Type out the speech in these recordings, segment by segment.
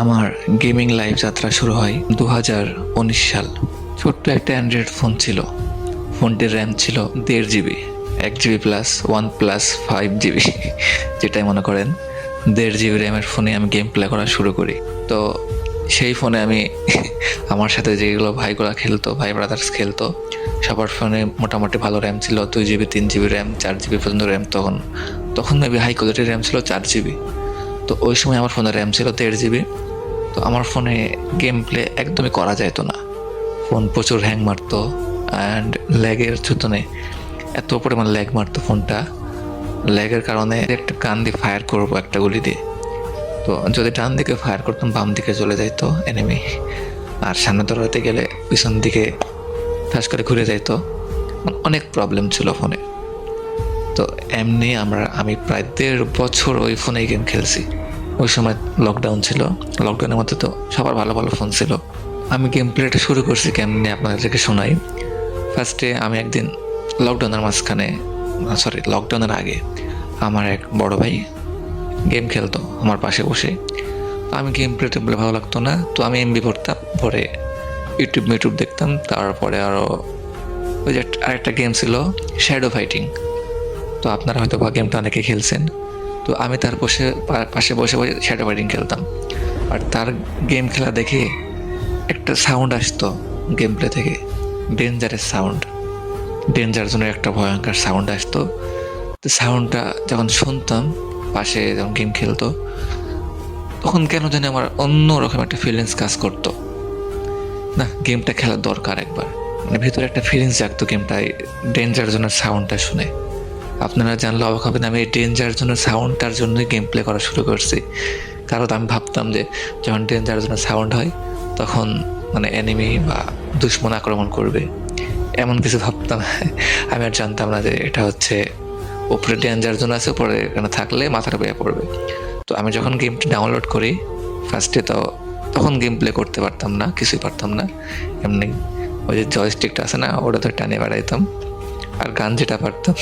আমার gaming life যাত্রা শুরু হয় 2019 সাল। ছোট্ট একটা অ্যান্ড্রয়েড ফোন ছিল। ফোনটির র্যাম ছিল 1.5 GB, 1 GB প্লাস 1+5 GB, যেটাই মনে করেন। 1.5 GB র্যামের ফোনে আমি গেম প্লে করা শুরু করি। তো সেই ফোনে আমি আমার সাথে যেগুলো ভাইগুলা খেলতো, ভাই ব্রাদার্স খেলতো, সবার ফোনে মোটামুটি ভালো র্যাম ছিল। 2 GB, 3 GB র্যাম, 4 GB পর্যন্ত র্যাম। তখন মেবি হাই কোয়ালিটির র্যাম ছিল 4 GB। তো ওই সময় আমার ফোনের র্যাম ছিল 1.5 GB। তো আমার ফোনে গেম প্লে একদমই করা যেত না। ফোন প্রচুর হ্যাং মারতো অ্যান্ড ল্যাগের ছুতনে এত পরিমাণ ল্যাগ মারতো ফোনটা। ল্যাগের কারণে একটা কান দিয়ে ফায়ার করবো একটা গুলি দিয়ে, তো যদি ডান দিকে ফায়ার করতাম বাম দিকে চলে যাইতো এনিমি, আর সামনে দৌড়াতে গেলে পিছন দিকে ঠাস করে ঘুরে যাইতো। অনেক প্রবলেম ছিল ফোনে। তো এমনি আমি প্রায় 1.5 বছর ওই ফোনে গেম খেলছি। ওই সময় লকডাউন ছিল। লকডাউনের মধ্যে তো সবার ভালো ভালো ফোন ছিল। আমি গেম প্লেটা শুরু করছি কেমনি আপনাদেরকে শোনাই। ফার্স্টে আমি একদিন লকডাউনের আগে আমার এক বড় ভাই গেম খেলতো আমার পাশে বসে। আমি গেম প্লেটা বলে ভালো লাগতো না, তো আমি এমবি ভরতাম, পরে ইউটিউব দেখতাম। তারপরে আরও ওই যে আরেকটা গেম ছিল শ্যাডো ফাইটিং, তো আপনারা হয়তো বা গেমটা অনেকে খেলছেন। তো আমি তার পাশে বসে বসে শ্যাডো ফাইটিং খেলতাম। আর তার গেম খেলা দেখে একটা সাউন্ড আসতো গেম প্লে থেকে, ডেঞ্জারের সাউন্ড, ডেঞ্জার জন্য একটা ভয়ঙ্কর সাউন্ড আসতো। তো সাউন্ডটা যখন শুনতাম পাশে যখন গেম খেলতো, তখন কেন জানি আমার অন্যরকম একটা ফিলিংস কাজ করতো। না, গেমটা খেলার দরকার একবার, মানে ভিতরে একটা ফিলিংস জাগতো গেমটায় ডেঞ্জার জোনের সাউন্ডটা শুনে। আপনারা জানলে অবাক হবেন, আমি এই ডেঞ্জার জোনের সাউন্ডটার জন্যই গেম প্লে করা শুরু করছি। কারণ আমি ভাবতাম যে যখন ডেঞ্জার জোনের সাউন্ড হয় তখন মানে এনিমি বা দুশ্মন আক্রমণ করবে, এমন কিছু ভাবতাম। আমি আর জানতাম না যে এটা হচ্ছে উপরে ডেঞ্জার জোন আছে, উপরে এখানে থাকলে মাথাটা বেয়ে পড়বে। তো আমি যখন গেমটি ডাউনলোড করি ফার্স্টে, তখন গেম প্লে করতে পারতাম না, কিছুই পারতাম না। এমনি ওই যে জয়স্টিকটা আছে না, ওটা তো টানে বেড়াইতাম, আর গান যেটা পারতাম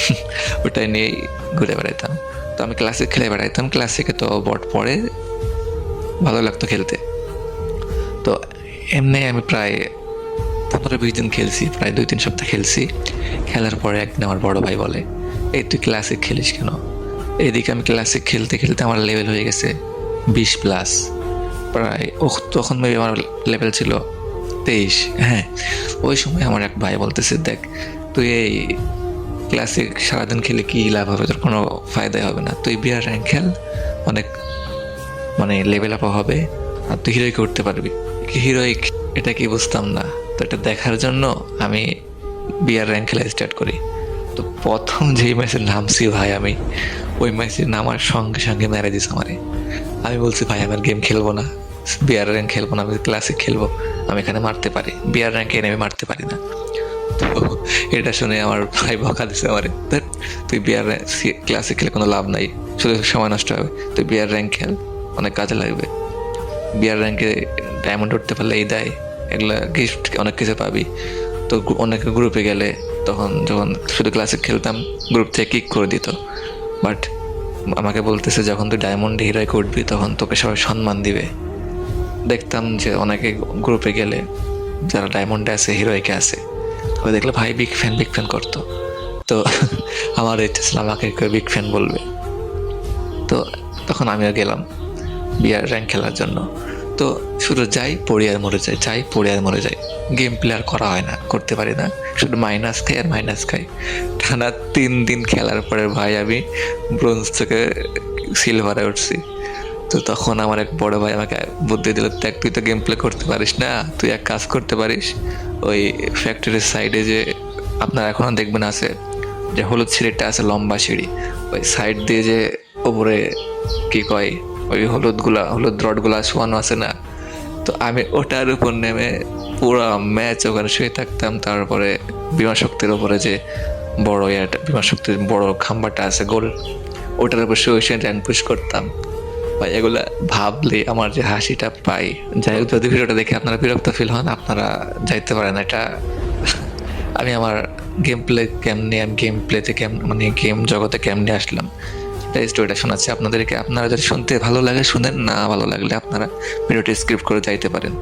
ওটাই নিয়েই ঘুরে বেড়াইতাম। তো আমি ক্লাসিক খেলে বেড়াইতাম। ক্লাসিকে তো বট পড়ে, ভালো লাগতো খেলতে। তো এমনি আমি প্রায় 15-20 দিন খেলছি, প্রায় 2-3 সপ্তাহ খেলছি। খেলার পরে একদিন আমার বড় ভাই বলে, এই তুই ক্লাসিক খেলিস কেন? এইদিকে আমি ক্লাসিক খেলতে খেলতে আমার লেভেল হয়ে গেছে 20+। প্রায় তখন মেবি আমার লেভেল ছিল 23। হ্যাঁ, ওই সময় আমার এক ভাই বলতেছে, দেখ তুই এই ক্লাসিক সারাদিন খেলে কি লাভ হবে, তোর কোনো ফায়দাই হবে না। তুই বিয়ার র্যাঙ্ক খেল, অনেক মানে লেভেল আপ হবে, আর তুই হিরোইক উঠতে পারবি। হিরোইক এটা কি বুঝতাম না। তো এটা দেখার জন্য আমি বিয়ার র্যাঙ্ক খেলা স্টার্ট করি। তো প্রথম যেই ম্যাচে নামছি ভাই, আমি ওই ম্যাচে নামার সঙ্গে সঙ্গে মেরে দিস আমারে। আমি বলছি ভাই আমি আর গেম খেলবো না, বিয়ার র্যাঙ্ক খেলবো না, আমি ক্লাসিক খেলবো, আমি এখানে মারতে পারি, বিয়ার র্যাঙ্কে এনে আমি মারতে পারি না। তো এটা শুনে আমার ভাই বকা দিছে আমারে, তুই বিয়ার ক্লাসিক খেলে কোনো লাভ নাই, শুধু সময় নষ্ট হবে, তুই বিয়ার র্যাঙ্ক খেল, অনেক কাজে লাগবে। বিয়ার র্যাঙ্কে ডায়মন্ড উঠতে পারলে এই দেয়, এগুলা গিফট অনেক কিছু পাবি। তো অনেক গ্রুপে গেলে তখন যখন শুধু ক্লাসিক খেলতাম গ্রুপ থেকে কিক করে দিত। বাট আমাকে বলতেছে যখন তুই ডায়মন্ডে হিরোইকে উঠবি তখন তোকে সবাই সম্মান দিবে। দেখতাম যে অনেকে গ্রুপে গেলে যারা ডায়মন্ডে আছে হিরোইকে আছে, তবে দেখলে ভাই বিগ ফ্যান করতো। তো আমার ইচ্ছা ছিল আমাকে কেউ বিগ ফ্যান বলবে। তো তখন আমিও গেলাম বিয়ার র্যাঙ্ক খেলার জন্য। তো শুধু যাই পড়ি আর মরে যাই, যাই পড়ি আর মরে যাই। গেম প্লে আর করা হয় না, করতে পারি না, শুধু মাইনাস খাই আর মাইনাস খাই। টানা 3 দিন খেলার পরে ভাই আমি ব্রোঞ্জ থেকে সিলভারে উঠছি। তো তখন আমার এক বড় ভাই আমাকে বুদ্ধি দিল, দেখ তুই তো গেম প্লে করতে পারিস না, তুই এক কাজ করতে পারিস, ওই ফ্যাক্টরির সাইডে যে আপনারা এখনও দেখবেন আছে যে হলুদ সিঁড়িটা আছে, লম্বা সিঁড়ি, ওই সাইড দিয়ে যে ওপরে কি কয় ওই হলুদ রডগুলা শোয়ানো আছে না, তো আমি ওটার উপর নেমে পুরো ম্যাচ ওখানে শুয়ে থাকতাম। তারপরে বিমা শক্তির ওপরে যে বড় বিমা শক্তির বড় খাম্বাটা আছে গোল, ওটার উপর শুয়ে র্যাঙ্ক পুশ করতাম। বা এগুলা ভাবলে আমার যে হাসিটা পাই। যাই হোক, যদি ভিডিওটা দেখে আপনারা বিরক্ত ফিল হন, আপনারা যাইতে পারেন। এটা আমি আমার গেম প্লেতে মানে গেম জগতে কেমনে আসলাম তাই স্টোরিটা শোনাচ্ছি আপনাদেরকে। আপনারা যদি শুনতে ভালো লাগে শুনেন, না ভালো লাগলে আপনারা ভিডিওটি স্ক্রিপ্ট করে যাইতে পারেন।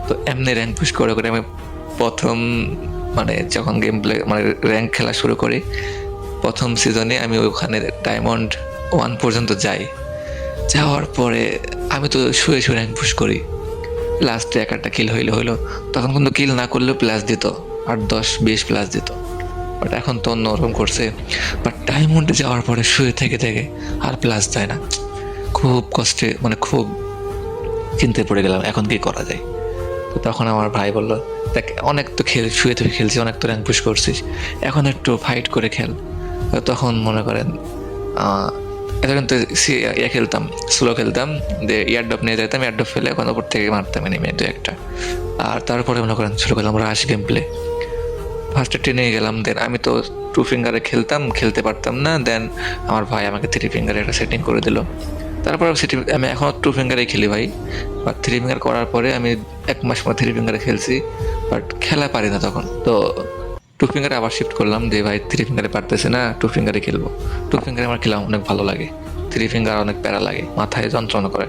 তো এমনি র্যাঙ্ক পুশ করে করে আমি প্রথম মানে যখন গেম প্লে মানে র্যাঙ্ক খেলা শুরু করি, প্রথম সিজনে আমি ওখানে ডায়মন্ড 1 পর্যন্ত যাই। যাওয়ার পরে আমি তো শুয়ে শুয়ে র্যাঙ্ক পুশ করি, লাস্টে একটা কিল হইলো। তখন কিন্তু কিল না করলেও প্লাস দিত, 8, 10, 20 প্লাস দিত। বাট এখন তো অন্যরকম করছে। বাট ডায়মন্ডে যাওয়ার পরে শুয়ে থেকে থেকে আর প্লাস দেয় না। খুব কষ্টে মানে খুব চিন্তায় পড়ে গেলাম, এখন কি করা যায়। তো তখন আমার ভাই বলল, দেখ অনেক তো শুয়ে থেকে খেলছি, অনেক তো র্যাঙ্ক পুশ করছিস, এখন একটু ফাইট করে খেল। তখন মনে করেন এখন তো খেলতাম, স্লো খেলতাম, যে ইয়ারড্রপ নিয়ে যেতাম, ইয়ারড্রপ ফেলে এখন ওপর থেকে মারতাম এনিমি 2-1টা। আর তারপরে মনে করেন শুরু করলাম রাশ গেম প্লে। ফার্স্টে ট্রেনে গেলাম, দেন আমি তো 2 ফিঙ্গারে খেলতে পারতাম না। দেন আমার ভাই আমাকে 3 ফিঙ্গারে একটা সেটিং করে দিল। তারপর আমি এখন 2 ফিঙ্গারেই খেলি ভাই। বাট 3 ফিঙ্গার করার পরে আমি 1 মাস পর 3 ফিঙ্গারে খেলছি, বাট খেলা পারি না তখন। তো 2 ফিঙ্গারে আবার শিফট করলাম, যে ভাই 3 ফিঙ্গারে পারতেছে না, 2 ফিঙ্গারে খেলবো। 2 ফিঙ্গারে আমার খেলা অনেক ভালো লাগে, 3 ফিঙ্গার অনেক প্যারা লাগে, মাথায় যন্ত্রণা করে,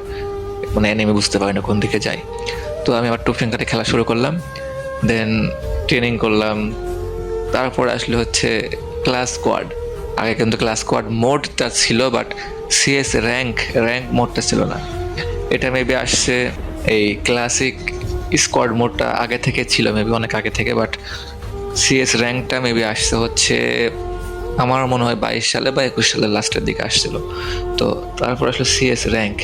মানে এনিমি বুঝতে পারি না কোন দিকে যায়। তো আমি আবার 2 ফিঙ্গারে খেলা শুরু করলাম, দেন ট্রেনিং করলাম। তারপরে আসলে হচ্ছে ক্লাস স্কোয়াড। আগে কিন্তু ক্লাস স্কোয়াড মোডটা ছিল, বাট সিএস র্যাঙ্ক মোডটা ছিল না। এটা মেবি আসছে এই ক্লাসিক স্কোয়াড মোডটা আগে থেকে ছিল, মেবি অনেক আগে থেকে। বাট সিএস র্যাঙ্কটা মেবি আসছে হচ্ছে আমার মনে হয় 22 সালে বা 21 সালের লাস্টের দিকে আসছিল। তো তারপর আসলে সিএস র্যাঙ্ক